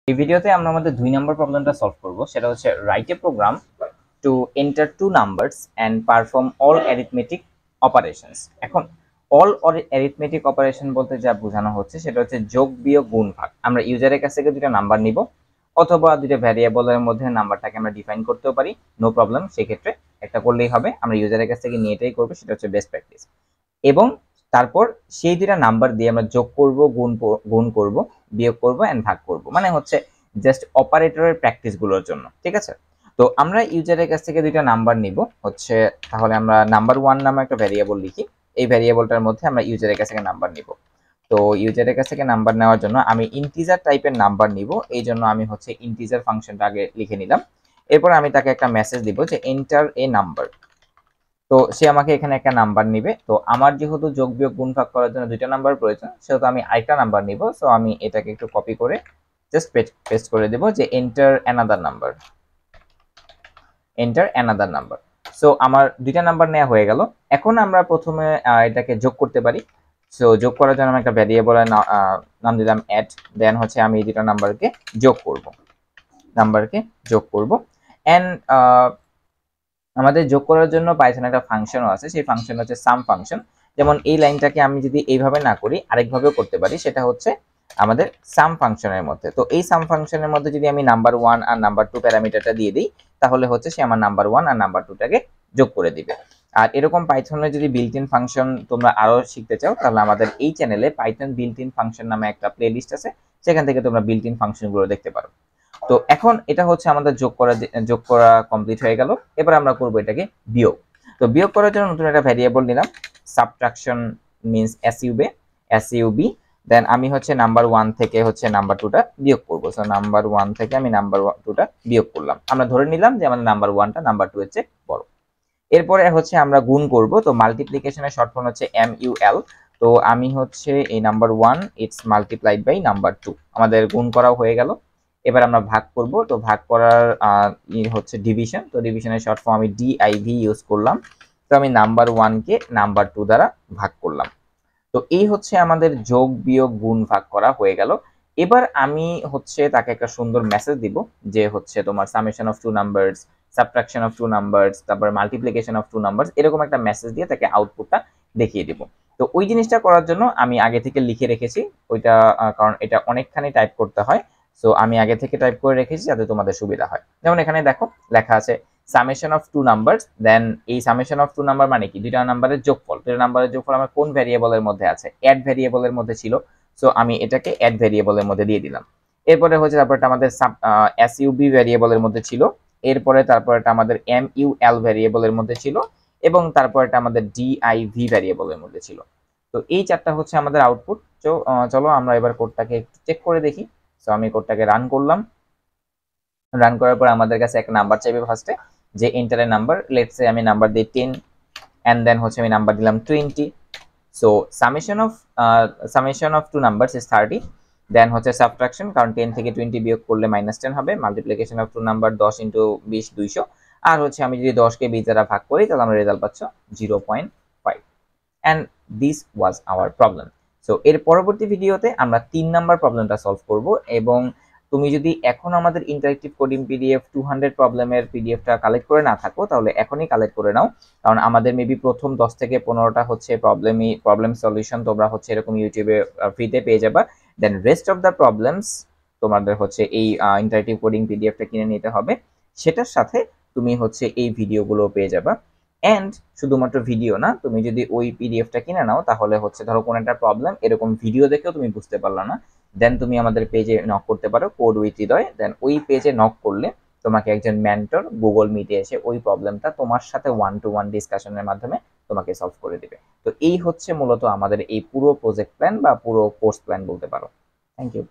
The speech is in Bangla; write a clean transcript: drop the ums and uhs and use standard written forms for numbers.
এই ভিডিওতে আমরা আমাদের 2 নম্বর প্রবলেমটা সলভ করব। সেটা হচ্ছে write a program to enter two numbers and perform all arithmetic operations. এখন অল অ্যারিথমেটিক অপারেশন বলতে যা বোঝানো হচ্ছে সেটা হচ্ছে যোগ বিয়োগ গুণ ভাগ। আমরা ইউজারের কাছ থেকে দুটো নাম্বার নিব অথবা দুটো ভ্যারিয়েবলের মধ্যে নাম্বারটাকে আমরা ডিফাইন করতেও পারি, নো প্রবলেম। সেক্ষেত্রে একটা করলেই হবে, আমরা ইউজারের কাছ থেকে নিয়ে এটাই করবো, সেটা হচ্ছে বেস্ট প্র্যাকটিস। এবং তারপর সেই দুটা নাম্বার দিয়ে আমরা যোগ করব, গুণ করব, বিয়োগ করব এন্ড ভাগ করব, মানে হচ্ছে জাস্ট অপারেটরের প্র্যাকটিস গুলোর জন্য। ঠিক আছে, তো আমরা ইউজারের কাছ থেকে দুইটা নাম্বার নিব হচ্ছে, তাহলে আমরা নাম্বার 1 নামে একটা ভ্যারিয়েবল লিখি। এই ভ্যারিয়েবলটার মধ্যে আমরা ইউজারের কাছ থেকে নাম্বার নিব। তো ইউজারের কাছ থেকে নাম্বার নেওয়ার জন্য আমি ইন্টিজার টাইপের নাম্বার নিব, এই জন্য আমি হচ্ছে ইন্টিজার ফাংশনটা আগে লিখে নিলাম। এরপর আমি তাকে একটা মেসেজ দিব যে এন্টার এ নাম্বার। তো সে আমাকে এখানে একটা নাম্বার নিবে। তো আমার যেহেতু যোগ বিয়োগ গুণ ভাগ করার জন্য দুইটা নাম্বার প্রয়োজন, সেহেতু আমি আরেকটা নাম্বার নিব। সো আমি এটাকে একটু কপি করে জাস্ট পেস্ট করে দেব যে enter another number, enter another number. So আমার দুইটা নাম্বার নেওয়া হয়ে গেল। এখন আমরা প্রথমে এটাকে যোগ করতে পারি। সো যোগ করার জন্য আমি একটা ভ্যারিয়েবলের নাম দিলাম অ্যাড। দেন হচ্ছে আমি এই দুটো নাম্বারকে যোগ করব এন্ড আমাদের যোগ করার জন্য পাইথনে একটা ফাংশনও আছে, সেই ফাংশন হচ্ছে সাম ফাংশন। যেমন এই লাইনটাকে আমি যদি এইভাবে না করি আরেকভাবেও করতে পারি, সেটা হচ্ছে আমাদের সাম ফাংশনের মধ্যে। তো এই সাম ফাংশনের মধ্যে যদি আমি নাম্বার 1 আর নাম্বার 2 প্যারামিটারটা দিয়ে দিই, তাহলে হচ্ছে সে আমার নাম্বার 1 আর নাম্বার 2টাকে যোগ করে দিবে। আর এরকম পাইথনের যদি বিল্ট ইন ফাংশন তোমরা আরো শিখতে চাও, তাহলে আমাদের এই চ্যানেলে পাইথন বিল্ট ইন ফাংশন নামে একটা প্লেলিস্ট আছে, সেখান থেকে তোমরা বিল্ট ইন ফাংশনগুলো দেখতে পারো। তো এখন এটা হচ্ছে আমাদের যোগ করা কমপ্লিট হয়ে গেল। এবার আমরা করব এটাকে বিয়োগ। তো বিয়োগ করার জন্য নতুন একটা ভ্যারিয়েবল নিলাম, সাবট্রাকশন মিন্স এসইউবি। দেন আমি হচ্ছে নাম্বার 1 থেকে হচ্ছে নাম্বার 2টা বিয়োগ করব। সো নাম্বার 1 থেকে আমি নাম্বার 2টা বিয়োগ করলাম। আমরা ধরে নিলাম যে আমাদের নাম্বার 1টা নাম্বার 2 এর চেয়ে বড়। এরপরে হচ্ছে আমরা গুণ করব। তো মাল্টিপ্লিকেশনের শর্ট ফর্ম হচ্ছে MUL। তো আমি হচ্ছে এই number 1 it's multiplied by number 2, আমাদের গুণ করাও হয়ে গেল। এবার আমরা ভাগ করব। তো ভাগ করার হচ্ছে ডিভিশন। তো ডিভিশনের শর্ট ফর্ম আমি DIV ইউজ করলাম। তো আমি নাম্বার 1 কে নাম্বার 2 দ্বারা ভাগ করলাম। তো এই হচ্ছে আমাদের যোগ বিয়োগ গুণ ভাগ করা হয়ে গেল। এবার আমি হচ্ছে তাকে একটা সুন্দর মেসেজ দিব যে হচ্ছে তোমার summation of two numbers, subtraction of two numbers, তারপর মাল্টিপ্লিকেশন অফ টু নাম্বারস, এরকম একটা মেসেজ দিয়ে তাকে আউটপুটটা দেখিয়ে দিব। তো ওই জিনিসটা করার জন্য আমি আগে থেকে লিখে রেখেছি ওইটা, কারণ এটা অনেকখানি টাইপ করতে হয়। সো আমি আগে থেকে টাইপ করে রেখেছি যাতে তোমাদের সুবিধা হয়। যেমন এখানে দেখো লেখা আছে সামেশন অফ টু নাম্বারস। দেন এই সামেশন অফ টু নাম্বার মানে কি, দুইটা নাম্বারের যোগফল। দুইটা নাম্বারের যোগফল আমার কোন ভ্যারিয়েবলের মধ্যে আছে, অ্যাড ভ্যারিয়েবলের মধ্যে ছিল। সো আমি এটাকে অ্যাড ভ্যারিয়েবলের মধ্যে দিয়ে দিলাম। এরপরে হচ্ছে তারপরটা আমাদের এসইউবি ভ্যারিয়েবলের মধ্যে ছিল। এরপরে তারপরটা আমাদের MUL ভ্যারিয়েবলের মধ্যে ছিল। এবং তারপরটা আমাদের DIV ভ্যারিয়েবলের মধ্যে ছিল। তো এই চারটা হচ্ছে আমাদের আউটপুট। চলো আমরা এবার কোডটাকে একটু চেক করে দেখি। সো আমি কোডটাকে রান করলাম। রান করার পর আমাদের কাছে একটা নাম্বার চাইবে ফার্স্টে, যে enter a number. Let's say আমি নাম্বার দিই 10 এন্ড দেন হচ্ছে আমি নাম্বার দিলাম 20। So summation of two numbers is 30। Then হচ্ছে সাবট্রাকশন, কারণ 10 থেকে 20 বিয়োগ করলে -10 হবে। Multiplication of two number 10 into 20 200। আর হচ্ছে আমি যদি 10 কে 20 দ্বারা ভাগ করি তাহলে আমরা রেজাল্ট পাচ্ছ 0.5। And this was our problem. So এর পরবর্তী ভিডিওতে আমরা 3 নাম্বার প্রবলেমটা সলভ করব। এবং তুমি যদি এখন আমাদের ইন্টারেক্টিভ কোডিং PDF 200 প্রবলেমের পিডিএফটা কালেক্ট করে না থাকো, তাহলে এখনই কালেক্ট করে নাও। কারণ আমাদের মেবি প্রথম 10 থেকে 15টা হচ্ছে প্রবলেম সলিউশন তোমরা হচ্ছে এরকম ইউটিউবে ফ্রিতে পেয়ে যাবা। দেন রেস্ট অফ দ্য প্রবলেমস তোমাদের হচ্ছে এই ইন্টারেক্টিভ কোডিং পিডিএফটা কিনে নিতে হবে। সেটার সাথে তুমি হচ্ছে এই ভিডিওগুলো পেয়ে যাবা। এন্ড শুধুমাত্র ভিডিও না, তুমি যদি ওই পিডিএফটা কিনে নাও, তাহলে হচ্ছে ধরো কোনো একটা প্রবলেম এরকম ভিডিও দেখেও তুমি বুঝতে পারলা না, দেন তুমি আমাদের পেজে নক করতে পারো, কোড উইথ হৃদয়। দেন ওই পেজে নক করলে তোমাকে একজন মেন্টর গুগল মিটে এসে ওই প্রবলেমটা তোমার সাথে 1-to-1 ডিসকাশনের মাধ্যমে তোমাকে সলভ করে দিবে। তো এই হচ্ছে মূলত আমাদের এই পুরো প্রজেক্ট প্ল্যান বা পুরো কোর্স প্ল্যান বলতে পারো। Thank you.